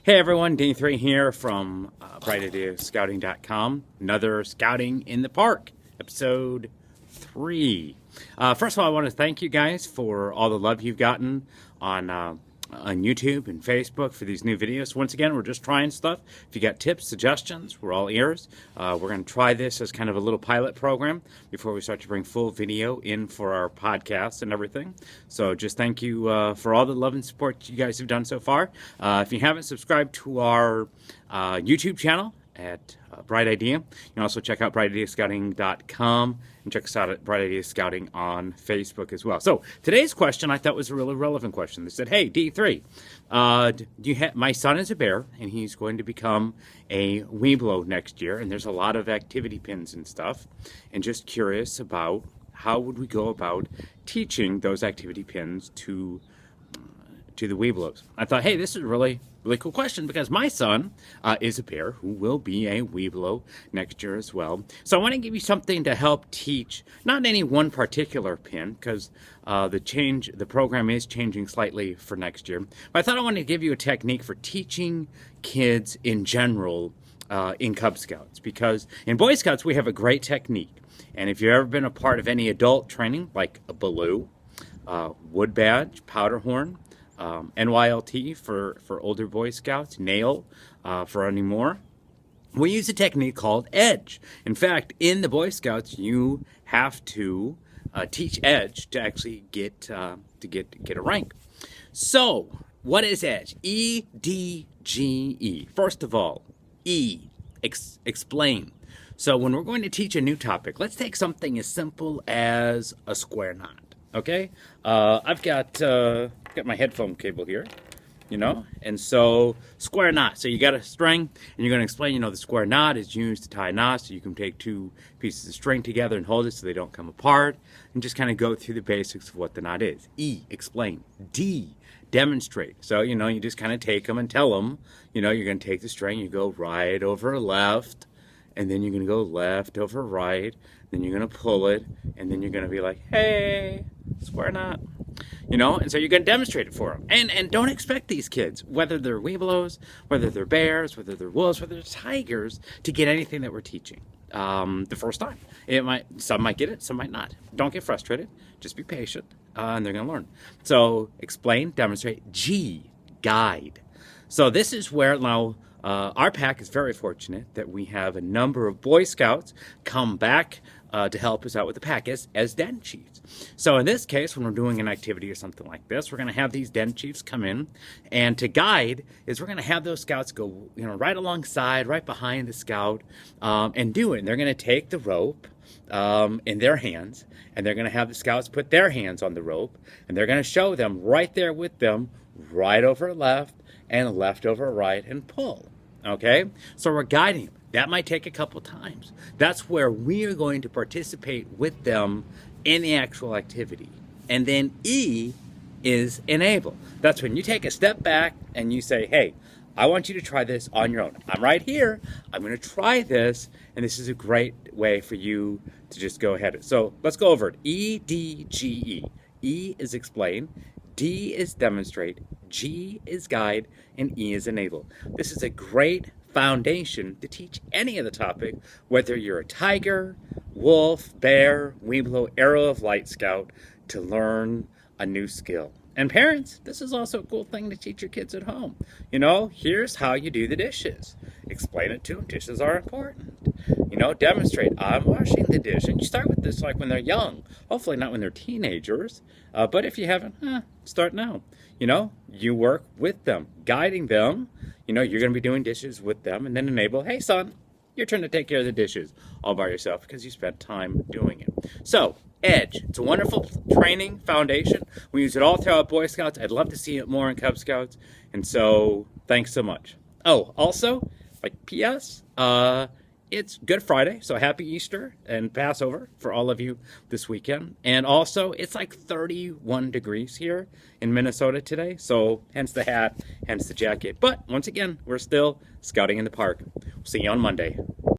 Hey everyone, D3 here from BrightIdeaScouting.com. Another Scouting in the Park, episode 3. First of all, I want to thank you guys for all the love you've gotten on YouTube and Facebook for these new videos. Once again, we're just trying stuff. If you got tips, suggestions, we're all ears. We're going to try this as kind of a little pilot program before we start to bring full video in for our podcast and everything. So just thank you for all the love and support you guys have done so far. If you haven't subscribed to our YouTube channel at Bright Idea, you can also check out BrightIdeaScouting.com and check us out at Bright Idea Scouting on Facebook as well. So today's question I thought was a really relevant question. They said, hey, D3, my son is a bear, and he's going to become a Webelo next year, and there's a lot of activity pins and stuff, and just curious about how would we go about teaching those activity pins to the Webelos. I thought, hey, this is a really cool question because my son is a bear who will be a Webelo next year as well. So I want to give you something to help teach, not any one particular pin, because the program is changing slightly for next year. But I thought I wanted to give you a technique for teaching kids in general in Cub Scouts, because in Boy Scouts we have a great technique. And if you've ever been a part of any adult training, like a Baloo, Wood Badge, Powder Horn, NYLT for older Boy Scouts, Nail for any more, we use a technique called Edge. In fact, in the Boy Scouts, you have to teach Edge to actually get a rank. So, what is Edge? E-D-G-E. First of all, E, explain. So when we're going to teach a new topic, let's take something as simple as a square knot. Okay, I've got my headphone cable here, and so square knot. So you got a string, and you're going to explain, the square knot is used to tie knots, so you can take two pieces of string together and hold it so they don't come apart, and just kind of go through the basics of what the knot is. E, explain. D, demonstrate. So, you just kind of take them and tell them, you're going to take the string, you go right over left, and then you're going to go left over right, then you're going to pull it, and then you're going to be like, hey, square knot. And so you're going to demonstrate it for them. And don't expect these kids, whether they're Webelos, whether they're bears, whether they're wolves, whether they're tigers, to get anything that we're teaching the first time. Some might get it, some might not. Don't get frustrated. Just be patient, and they're going to learn. So explain, demonstrate. G, guide. So this is where now our pack is very fortunate that we have a number of Boy Scouts come back to help us out with the pack as den chiefs. So in this case, when we're doing an activity or something like this, we're going to have these den chiefs come in, and to guide is we're going to have those scouts go, right alongside, right behind the scout, and do it. And they're going to take the rope in their hands, and they're going to have the scouts put their hands on the rope, and they're going to show them right there with them, right over left and left over right, and pull. Okay, so we're guiding them. That might take a couple times. That's where we are going to participate with them in the actual activity. And then E is enable. That's when you take a step back and you say, hey, I want you to try this on your own. I'm right here. I'm going to try this, and this is a great way for you to just go ahead. So let's go over it. E, D, G, E. E is explain. D is demonstrate. G is guide, and E is enable. This is a great foundation to teach any of the topic, whether you're a tiger, wolf, bear, Webelo, Arrow of Light Scout, to learn a new skill. And parents, this is also a cool thing to teach your kids at home. Here's how you do the dishes. Explain it to them. Dishes are important. Demonstrate. I'm washing the dish. And you start with this like when they're young. Hopefully not when they're teenagers. But if you haven't, start now. You work with them, guiding them. You're going to be doing dishes with them, and then enable, hey, son, your turn to take care of the dishes all by yourself because you spent time doing it. So, Edge. It's a wonderful training foundation. We use it all throughout Boy Scouts. I'd love to see it more in Cub Scouts. And so, thanks so much. Oh, also, P.S., it's Good Friday, so happy Easter and Passover for all of you this weekend. And also, it's like 31 degrees here in Minnesota today, so hence the hat, hence the jacket. But once again, we're still scouting in the park. We'll see you on Monday.